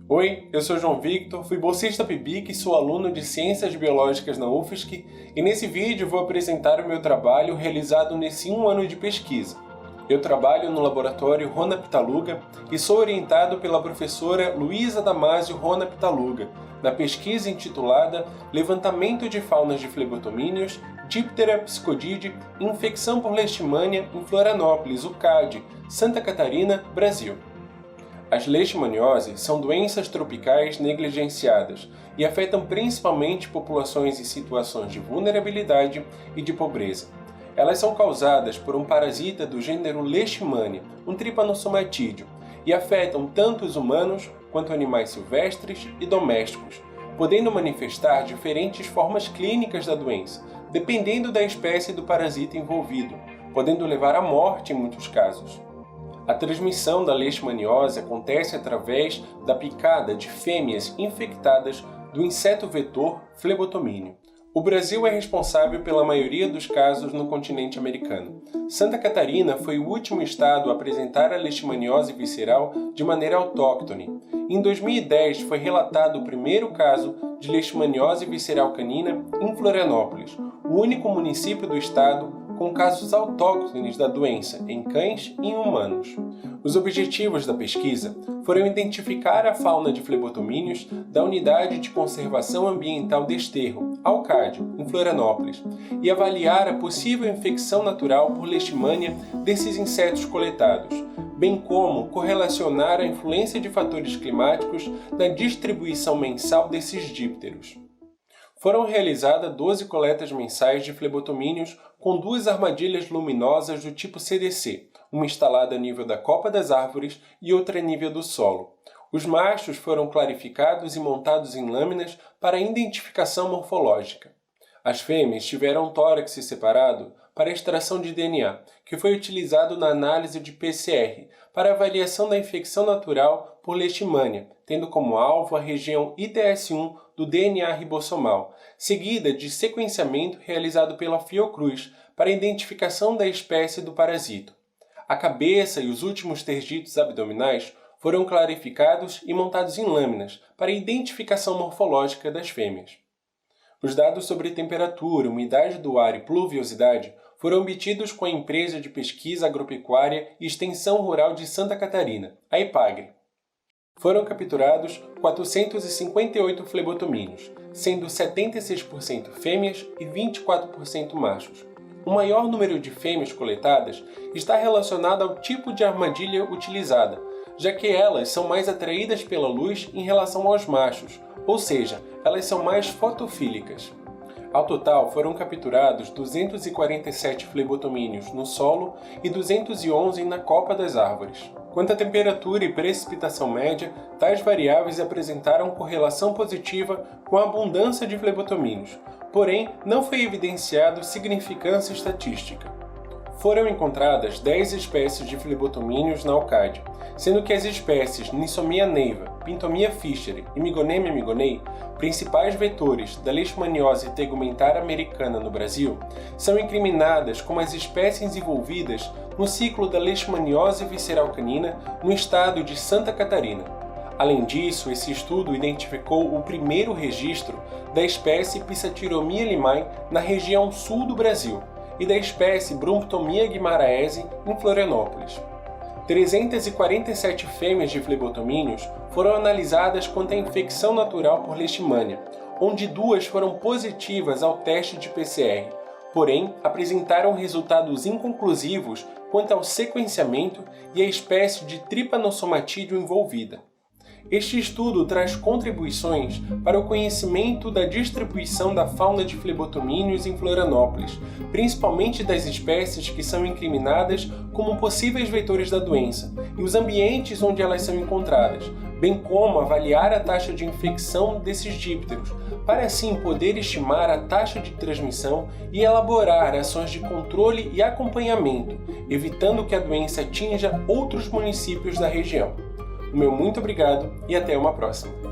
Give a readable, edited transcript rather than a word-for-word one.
Oi, eu sou João Victor, fui bolsista PIBIC e sou aluno de Ciências Biológicas na UFSC e nesse vídeo vou apresentar o meu trabalho realizado nesse 1 ano de pesquisa. Eu trabalho no laboratório Rona Pitaluga e sou orientado pela professora Luísa Damasio Rona Pitaluga, na pesquisa intitulada Levantamento de faunas de flebotomíneos, Diptera psicodide e infecção por leishmania em Florianópolis, UCAD, Santa Catarina, Brasil. As leishmanioses são doenças tropicais negligenciadas e afetam principalmente populações em situações de vulnerabilidade e de pobreza. Elas são causadas por um parasita do gênero Leishmania, um tripanosomatídeo, e afetam tanto os humanos quanto animais silvestres e domésticos, podendo manifestar diferentes formas clínicas da doença, dependendo da espécie do parasita envolvido, podendo levar à morte em muitos casos. A transmissão da leishmaniose acontece através da picada de fêmeas infectadas do inseto vetor flebotomínio. O Brasil é responsável pela maioria dos casos no continente americano. Santa Catarina foi o último estado a apresentar a leishmaniose visceral de maneira autóctone. Em 2010 foi relatado o primeiro caso de leishmaniose visceral canina em Florianópolis, o único município do estado com casos autóctones da doença em cães e em humanos. Os objetivos da pesquisa foram identificar a fauna de flebotomíneos da Unidade de Conservação Ambiental Desterro, UCAD, em Florianópolis, e avaliar a possível infecção natural por leishmania desses insetos coletados, bem como correlacionar a influência de fatores climáticos na distribuição mensal desses dípteros. Foram realizadas 12 coletas mensais de flebotomíneos com 2 armadilhas luminosas do tipo CDC, uma instalada a nível da copa das árvores e outra a nível do solo. Os machos foram clarificados e montados em lâminas para identificação morfológica. As fêmeas tiveram um tórax separado para extração de DNA, que foi utilizado na análise de PCR para avaliação da infecção natural por leishmania, tendo como alvo a região ITS1 do DNA ribossomal, seguida de sequenciamento realizado pela Fiocruz para identificação da espécie do parasito. A cabeça e os últimos tergitos abdominais foram clarificados e montados em lâminas para identificação morfológica das fêmeas. Os dados sobre temperatura, umidade do ar e pluviosidade foram obtidos com a Empresa de Pesquisa Agropecuária e Extensão Rural de Santa Catarina, a EPAGRE. Foram capturados 458 flebotomíneos, sendo 76% fêmeas e 24% machos. O maior número de fêmeas coletadas está relacionado ao tipo de armadilha utilizada, já que elas são mais atraídas pela luz em relação aos machos, ou seja, elas são mais fotofílicas. Ao total, foram capturados 247 flebotomíneos no solo e 211 na copa das árvores. Quanto à temperatura e precipitação média, tais variáveis apresentaram correlação positiva com a abundância de flebotomíneos, porém não foi evidenciado significância estatística. Foram encontradas 10 espécies de flebotomíneos na UCAD, sendo que as espécies Nisomia neiva, Pintomia fischeri e Migonemia migonei, principais vetores da leishmaniose tegumentar americana no Brasil, são incriminadas como as espécies envolvidas no ciclo da leishmaniose visceral canina no estado de Santa Catarina. Além disso, esse estudo identificou o primeiro registro da espécie Psatyromia limae na região sul do Brasil e da espécie Brumptomia guimaraense em Florianópolis. 347 fêmeas de flebotomíneos foram analisadas quanto à infecção natural por leishmania, onde 2 foram positivas ao teste de PCR, porém apresentaram resultados inconclusivos quanto ao sequenciamento e à espécie de tripanosomatídeo envolvida. Este estudo traz contribuições para o conhecimento da distribuição da fauna de flebotomíneos em Florianópolis, principalmente das espécies que são incriminadas como possíveis vetores da doença e os ambientes onde elas são encontradas, bem como avaliar a taxa de infecção desses dípteros, para assim poder estimar a taxa de transmissão e elaborar ações de controle e acompanhamento, evitando que a doença atinja outros municípios da região. O meu muito obrigado e até uma próxima!